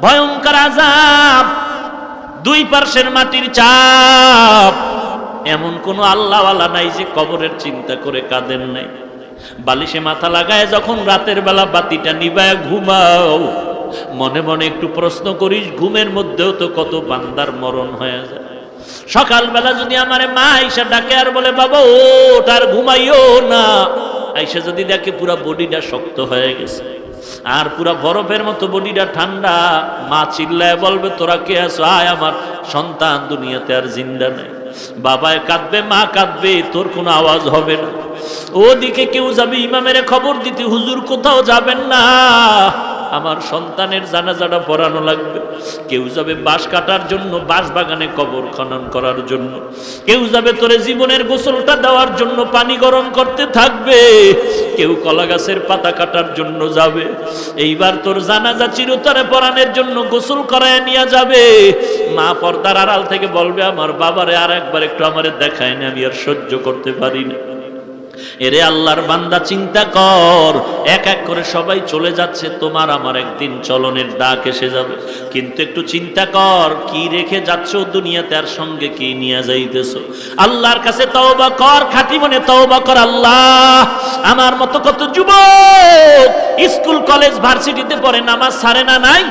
ভয়ঙ্কর আযাব, দুই পার্শ্বের মাটির চাপ। এমন কোন আল্লাহওয়ালা নাই যে কবরের চিন্তা করে কাঁদেন নাই। বালিশে মাথা লাগায় যখন রাতের বেলা বাতিটা নিবায় ঘুমাও, মনে মনে একটু প্রশ্ন করিস, ঘুমের মধ্যেও তো কত বান্দার মরণ হয়ে যায়। সকালবেলা যদি আমারে মা আইসা ডাকে আর বলে বাবা ওঠ আর ঘুমাইও না, আইসা যদি দেখে পুরা বডিটা শক্ত হয়ে গেছে আর পুরা বরফের মতো বডিটা ঠান্ডা, মা চিল্লায় বলবে তোরা কে আছো, আয় আমার সন্তান দুনিয়াতে আর জিন্দা নেই। বাবায় কাঁদবে, মা কাঁদবে, তোর কোনো আওয়াজ হবে না। ওদিকে কেউ যাবে ইমামের খবর দিতে, হুজুর কোথাও যাবেন না, আমার সন্তানের জানাজাটা পড়ানো লাগবে। কেউ যাবে বাঁশ কাটার জন্য, বাঁশ বাগানে কবর খনন করার জন্য। কেউ যাবে তোরে জীবনের গোসলটা দেওয়ার জন্য, পানি গরম করতে থাকবে। কেউ কলা গাছের পাতা কাটার জন্য যাবে। এইবার তোর জানাজা চিরতরে পড়ানোর জন্য গোসল করায় নিয়ে যাবে। মা পর্দার আড়াল থেকে বলবে আমার বাবারে আর একবার একটু আমারে দেখায় না, আমি আর সহ্য করতে পারি না। এরে আল্লাহর বান্দা চিন্তা কর, এক এক করে সবাই চলে যাচ্ছে, তোমার আমার একদিন চলনের ডাক এসে যাবে। কিন্তু একটু চিন্তা কর, কি রেখে যাচ্ছ দুনিয়াতে আর সঙ্গে কি নিয়ে যাইতেছো। আল্লাহর কাছে তওবা কর, খাঁটি মনে তওবা কর। আল্লাহ, আমার মতো কত যুবক স্কুল কলেজ ভার্সিটিতে পড়ে নামাজ ছাড়ে না, নাই?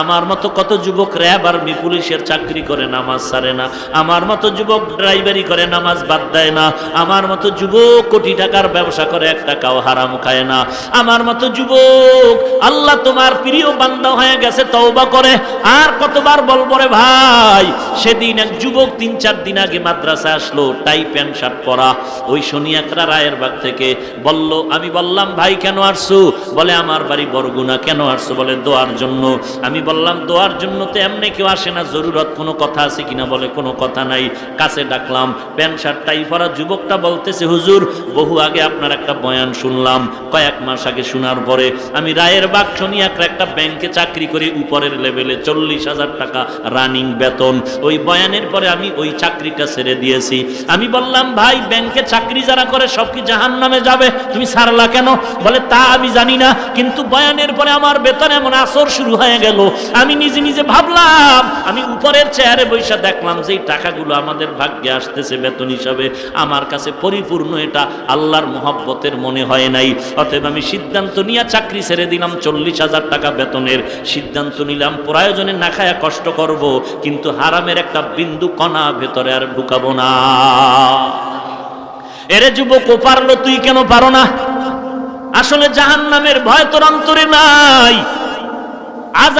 আমার মতো কত যুবক র্যাব আর্মি পুলিশের চাকরি করে নামাজ ছাড়ে না। আমার মতো যুবক ড্রাইভারি করে নামাজ বাদ দেয় না। আমার মতো যুবক কোটি টাকার ব্যবসা করে এক টাকাও হারাম খায় না। আমার মতো যুবক আল্লাহ তোমার প্রিয় বান্দা হয়ে গেছে, তওবা করে। আর কতবার বলবো রে ভাই, সেদিন এক যুবক ৩-৪ দিন আগে মাদ্রাসায় আসলো, টাই প্যান্ট শার্ট পরা, ওই শনিয়াকড়া রায়ের বাগ থেকে বলল, আমি বললাম ভাই কেন আসছো? বলে আমার বাড়ি বরগুনা। কেন আসছো? বলে দোয়ার জন্য। আমি বললাম দোয়ার জন্য তো এমনি কেউ আসে না, জরুরত কোনো কথা আছে কিনা? বলে কোনো কথা নাই। কাছে ডাকলাম, প্যান্ট শার্ট টাই পরা যুবকটা বলতেছে হুজুর বহু আগে আপনার একটা বয়ান শুনলাম, কয়েক মাস আগে শোনার পরে আমি রায়ের বাগ শনিয়াকড়া একটা ব্যাংকে চাকরি করি, উপরের লেভেলে 40,000 টাকা রানিং বেতন। ওই বয়ানের পরে আমি ওই চাকরিটা ছেড়ে দিয়েছি। আমি বললাম ভাই ব্যাংকে চাকরি যারা করে সব কি জাহান্নামে যাবে? তুমি ছাড়লা কেন? বলে তা আমি জানি না, কিন্তু বয়ানের পরে আমার বেতন এমন আসর শুরু হয়ে গেল, আমি নিজে নিজে ভাবলাম, আমি উপরের চেয়ারে বৈশা দেখলাম যে টাকাগুলো আমাদের ভাগ্যে আসতেছে বেতন হিসাবে, আমার কাছে পরিপূর্ণ এটা আল্লাহর মহব্বতের মনে হয় নাই। অতএব আমি সিদ্ধান্ত নিয়ে চাকরি ছেড়ে দিলাম, 40,000 টাকা বেতনের সিদ্ধান্ত নিলাম। প্রয়োজনে না খায়া কষ্ট করব, কিন্তু হারামের একটা বিন্দু কণা ভেতরে আর ঢুকাবো না। এরে যুবক, ও পারলো, তুই কেন পারো না? আসলে জাহান্নামের ভয় তোর অন্তরে নাই।